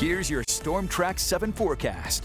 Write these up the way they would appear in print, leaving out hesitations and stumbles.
Here's your Storm Track 7 forecast.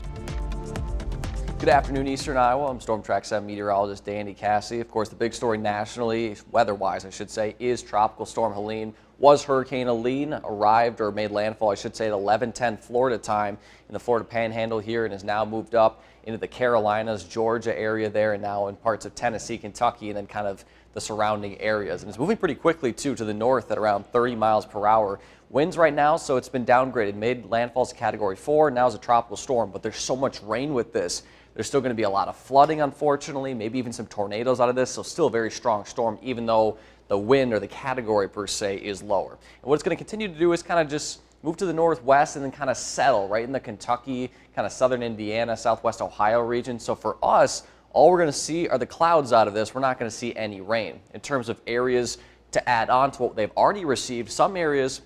Good afternoon, Eastern Iowa. I'm Storm Track 7 meteorologist Danny Cassie. Of course, the big story nationally, weather-wise, I should say, is Tropical Storm Helene. Was Hurricane Helene arrived or made landfall, I should say, at 11:10 Florida time in the Florida Panhandle here, and has now moved up into the Carolinas, Georgia area there, and now in parts of Tennessee, Kentucky, and then kind of the surrounding areas. And it's moving pretty quickly, too, to the north at around 30 miles per hour. Winds right now, so it's been downgraded, made landfalls Category 4, now is a tropical storm, but there's so much rain with this. There's still going to be a lot of flooding, unfortunately, maybe even some tornadoes out of this, so still a very strong storm, even though the wind or the category per se is lower. And what it's going to continue to do is kind of just move to the northwest and then kind of settle right in the Kentucky, kind of southern Indiana, southwest Ohio region. So for us, all we're going to see are the clouds out of this. We're not going to see any rain. In terms of areas to add on to what they've already received, some areas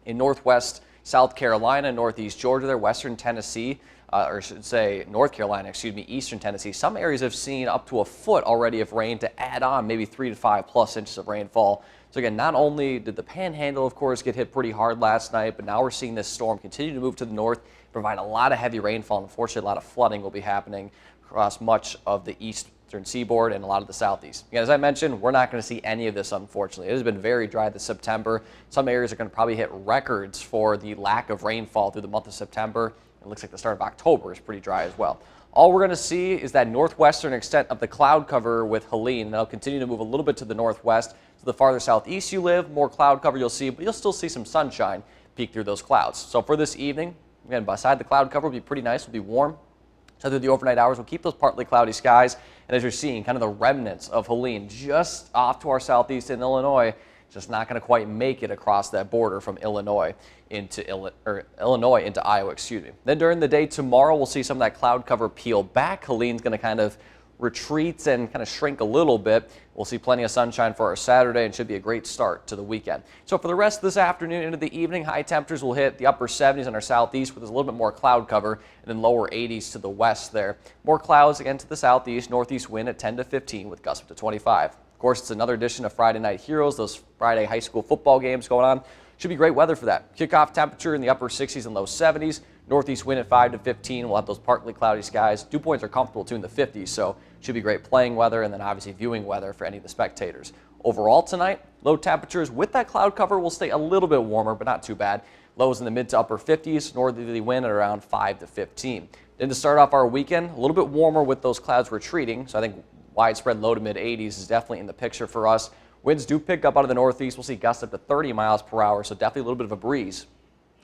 in northwest South Carolina, northeast Georgia, there, western Tennessee, or I should say North Carolina, eastern Tennessee. Some areas have seen up to a foot already of rain to add on maybe 3 to 5+ inches of rainfall. So again, not only did the Panhandle, of course, get hit pretty hard last night, but now we're seeing this storm continue to move to the north, provide a lot of heavy rainfall, and unfortunately a lot of flooding will be happening across much of the eastern seaboard and a lot of the southeast. Again, as I mentioned, we're not going to see any of this, unfortunately. It has been very dry this September. Some areas are going to probably hit records for the lack of rainfall through the month of September. It looks like the start of October is pretty dry as well. All we're going to see is that northwestern extent of the cloud cover with Helene. That'll continue to move a little bit to the northwest. To the farther southeast you live, more cloud cover you'll see, but you'll still see some sunshine peek through those clouds. So for this evening, again, beside the cloud cover will be pretty nice, will be warm. So through the overnight hours, we'll keep those partly cloudy skies. And as you're seeing, kind of the remnants of Helene just off to our southeast in Illinois, just not going to quite make it across that border from Illinois into Iowa, Then during the day tomorrow, we'll see some of that cloud cover peel back. Helene's going to kind of retreat and kind of shrink a little bit. We'll see plenty of sunshine for our Saturday and should be a great start to the weekend. So for the rest of this afternoon into the evening, high temperatures will hit the upper 70s on our southeast, with a little bit more cloud cover, and then lower 80s to the west there. More clouds again to the southeast, northeast wind at 10 to 15 with gusts up to 25. Of course, it's another edition of Friday Night Heroes, those Friday high school football games going on. Should be great weather for that. Kickoff temperature in the upper 60s and low 70s. Northeast wind at 5 to 15. We'll have those partly cloudy skies. Dew points are comfortable too in the 50s, so should be great playing weather and then obviously viewing weather for any of the spectators. Overall tonight, low temperatures with that cloud cover will stay a little bit warmer, but not too bad. Lows in the mid to upper 50s, northerly wind at around 5 to 15. Then to start off our weekend, a little bit warmer with those clouds retreating, so I think widespread low to mid 80s is definitely in the picture for us. Winds do pick up out of the northeast. We'll see gusts up to 30 miles per hour, so definitely a little bit of a breeze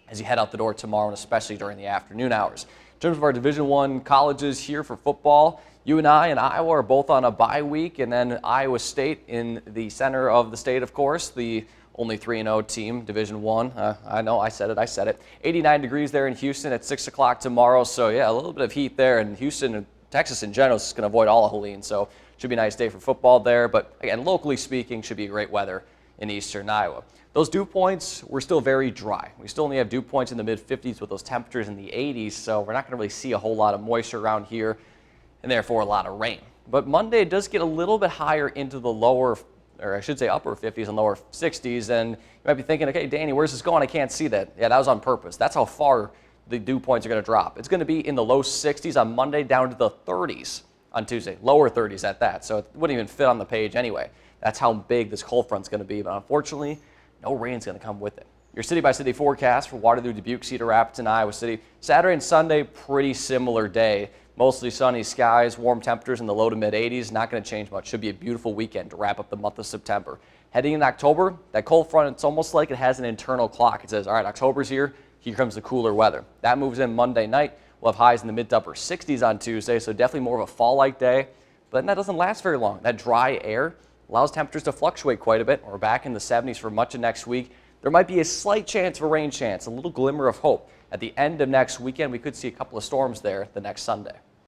as you head out the door tomorrow, and especially during the afternoon hours. In terms of our Division I colleges here for football, UNI and Iowa are both on a bye week, and then Iowa State in the center of the state, of course, the only 3-0 team, Division I. I know, I said it. 89 degrees there in Houston at 6 o'clock tomorrow, so yeah, a little bit of heat there, and Houston and Texas in general is going to avoid all of Helene, so should be a nice day for football there. But again, locally speaking, should be great weather in eastern Iowa. Those dew points, we're still very dry. We still only have dew points in the mid-50s with those temperatures in the 80s, so we're not going to really see a whole lot of moisture around here and therefore a lot of rain. But Monday does get a little bit higher into the lower, or I should say upper 50s and lower 60s, and you might be thinking, okay, Danny, where's this going? I can't see that. Yeah, that was on purpose. That's how far the dew points are going to drop. It's going to be in the low 60s on Monday, down to the 30s on Tuesday, lower 30s at that, so it wouldn't even fit on the page anyway. That's how big this cold front's going to be, but unfortunately, no rain's going to come with it. Your city-by-city forecast for Waterloo, Dubuque, Cedar Rapids, and Iowa City. Saturday and Sunday, pretty similar day. Mostly sunny skies, warm temperatures in the low to mid-80s. Not going to change much. Should be a beautiful weekend to wrap up the month of September. Heading into October, that cold front, it's almost like it has an internal clock. It says, all right, October's here. Here comes the cooler weather. That moves in Monday night. We'll have highs in the mid to upper 60s on Tuesday, so definitely more of a fall-like day. But that doesn't last very long. That dry air allows temperatures to fluctuate quite a bit. We're back in the 70s for much of next week. There might be a slight chance of a rain chance, a little glimmer of hope. At the end of next weekend, we could see a couple of storms there the next Sunday.